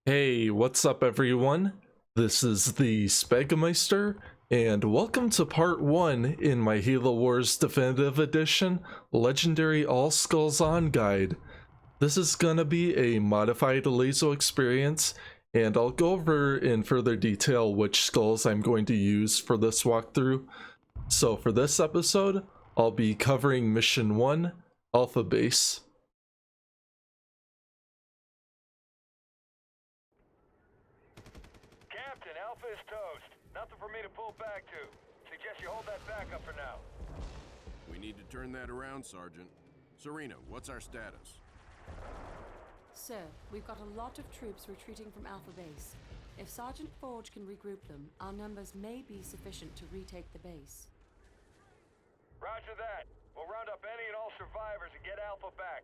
Hey, what's up everyone? This is the Spegameister, and welcome to part 1 in my Halo Wars Definitive Edition Legendary All Skulls On guide. This is gonna be a modified LASO experience, and I'll go over in further detail which skulls I'm going to use for this walkthrough. So for this episode, I'll be covering Mission 1, Alpha Base. Nothing for me to pull back to. Suggest you hold that back up for now. We need to turn that around, Sergeant. Serena, what's our status? Sir, we've got a lot of troops retreating from Alpha Base. If Sergeant Forge can regroup them, our numbers may be sufficient to retake the base. Roger that. We'll round up any and all survivors and get Alpha back.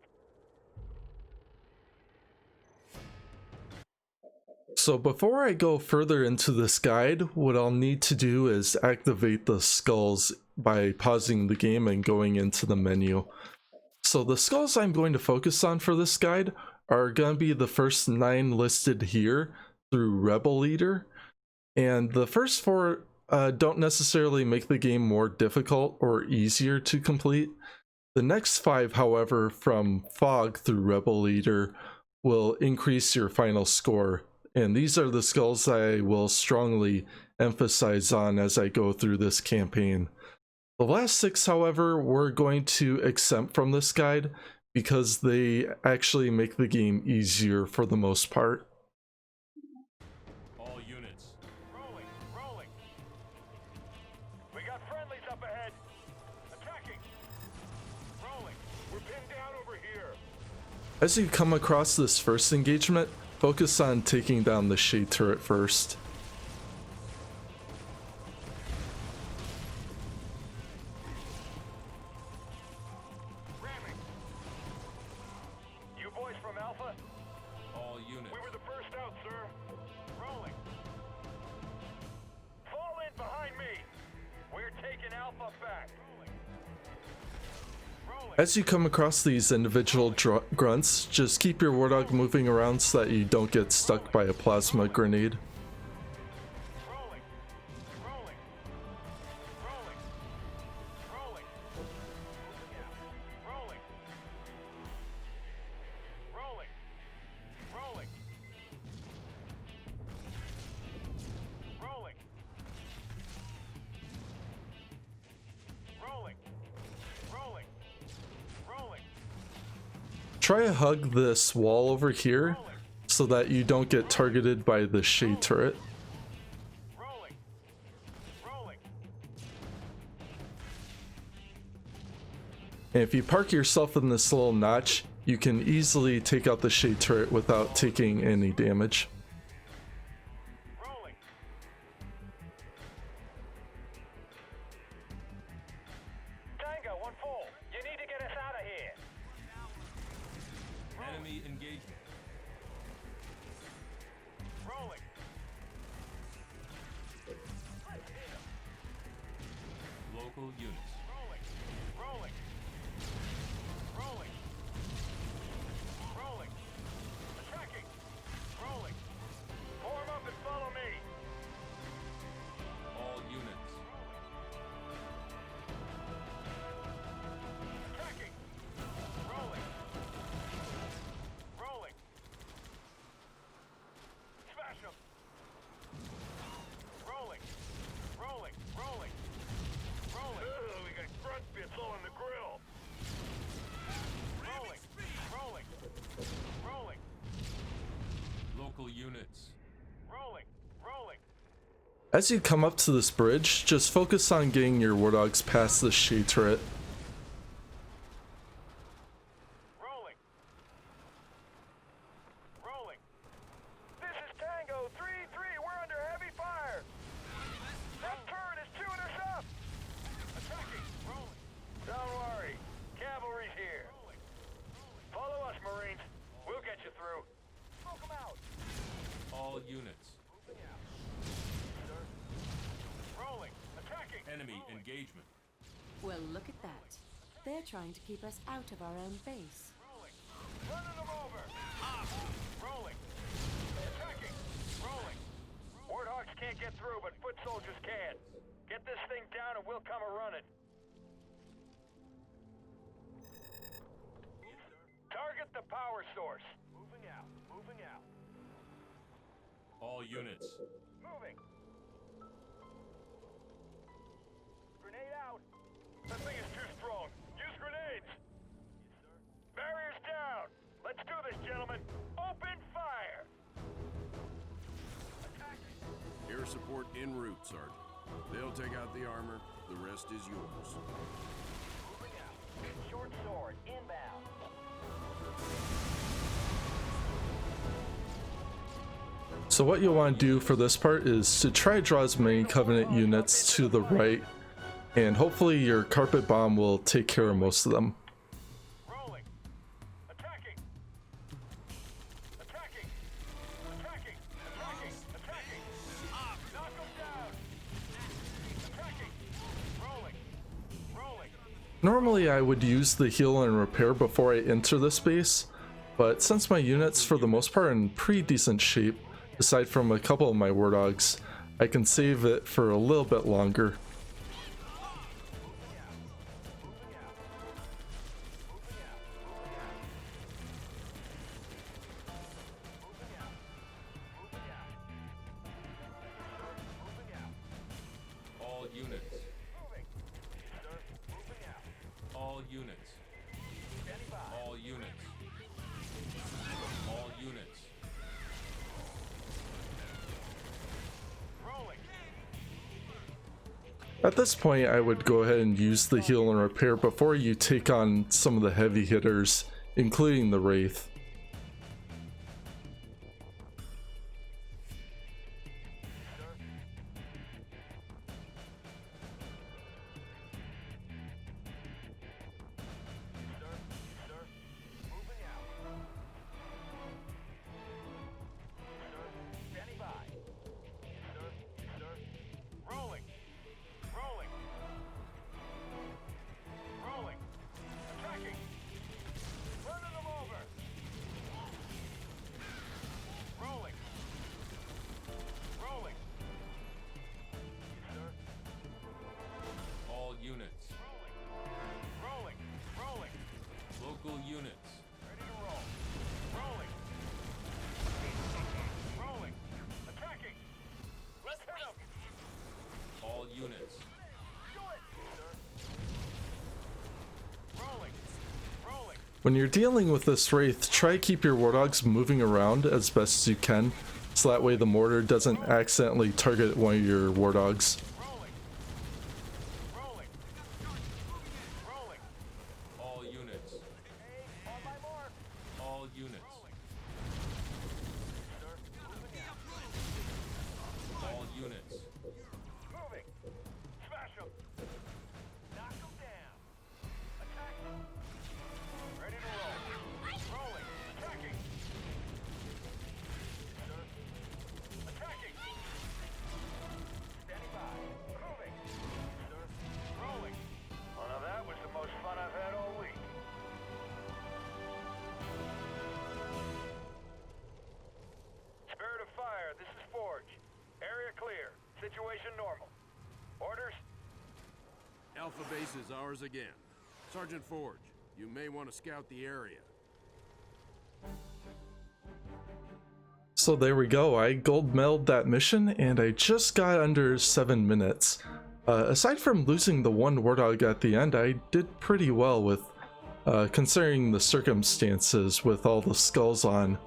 So before I go further into this guide, what I'll need to do is activate the skulls by pausing the game and going into the menu. So the skulls I'm going to focus on for this guide are going to be the first 9 listed here through Rebel Leader. And the first 4 don't necessarily make the game more difficult or easier to complete. The next 5, however, from Fog through Rebel Leader will increase your final score. And these are the skulls I will strongly emphasize on as I go through this campaign. The last 6, however, we're going to exempt from this guide because they actually make the game easier for the most part. All units. Rolling. We got friendlies up ahead. Attacking. Rolling. We're pinned down over here. As you come across this first engagement, focus on taking down the shade turret first. Ramming. You boys from Alpha? All units. We were the first out, sir. Rolling. Fall in behind me. We're taking Alpha back. Rolling. As you come across these individual grunts, just keep your Wardog moving around so that you don't get stuck by a plasma grenade. Rolling. Try to hug this wall over here so that you don't get targeted by the shade turret. And if you park yourself in this little notch, you can easily take out the shade turret without taking any damage. Tango, 1-4. You need to get us out of here. Enemy engagement. Rolling. Local units. Rolling. Attacking. Rolling. Form up and follow me. All units. Attacking. Rolling. Smash him. Rolling. Ugh, we got grunt bits all in the grill. Rolling. Local units. Rolling. As you come up to this bridge, just focus on getting your Wardogs past the shade turret. Rolling. This is Tango 3-3. We're under heavy fire. That turret is chewing us up. Attacking. Rolling. Don't worry. Cavalry's here. Follow us, Marines. We'll get you through. Smoke them out. All units. Rolling. Attacking. Enemy engagement. Well, look at that. They're trying to keep us out of our own base. Running them over. Rolling. Attacking. source. Moving out, moving out. All units. Moving. Grenade out. That thing is too strong. Use grenades. Yes, sir. Barriers down. Let's do this, gentlemen. Open fire. Attacking. Air support en route, Sergeant. They'll take out the armor. The rest is yours. Moving out. Short sword inbound. So what you'll want to do for this part is to try draw as many Covenant units to the right, and hopefully your carpet bomb will take care of most of them. Rolling. Attacking. Attacking. Attacking. Attacking. Attacking. Knock them down. Attacking. Rolling. Rolling. Normally I would use the heal and repair before I enter this base, but since my units for the most part are in pretty decent shape, aside from a couple of my war dogs, I can save it for a little bit longer. All units. Moving. Sir, moving out. All units. Standing by. All units. All units. Rolling. At this point I would go ahead and use the heal and repair before you take on some of the heavy hitters, including the Wraith. Sir, moving out. Sir, standing by. Sir, sir, rolling. Rolling. Rolling. Attacking. Running them over. Rolling. Rolling. Sir, All units. rolling. Rolling. Rolling. Local units. Ready to roll. Rolling. Rolling. Attacking. Let's hit him. All units. Do it, sir. Rolling. Rolling. When you're dealing with this Wraith, try to keep your war dogs moving around as best as you can, so that way the mortar doesn't accidentally target one of your war dogs. Rolling. Rolling. Rolling. All units. Hey, on my mark. All units. Sir, moving out. All units. Moving. Smash them. Knock them down. Attack them. Ready to roll. Rolling. Attacking. Sir. Attacking. Standing by. Moving. Sir. Rolling. Well, now that was the most fun I've had all week. Spirit of fire, this is Forge. Area clear. Situation normal. Orders? Alpha base is ours again. Sergeant Forge, you may want to scout the area. So there we go, I gold medaled that mission and I just got under 7 minutes. Aside from losing the one war dog at the end, I did pretty well with considering the circumstances with all the skulls on,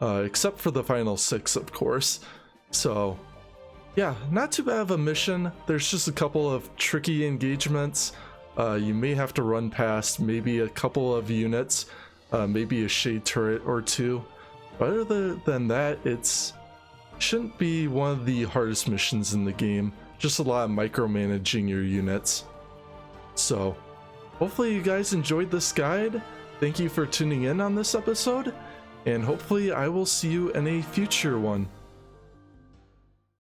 except for the final 6 of course. So yeah, not too bad of a mission. There's just a couple of tricky engagements. You may have to run past maybe a couple of units, maybe a shade turret or two. But other than that, it shouldn't be one of the hardest missions in the game. Just a lot of micromanaging your units. So hopefully you guys enjoyed this guide. Thank you for tuning in on this episode, and hopefully I will see you in a future one.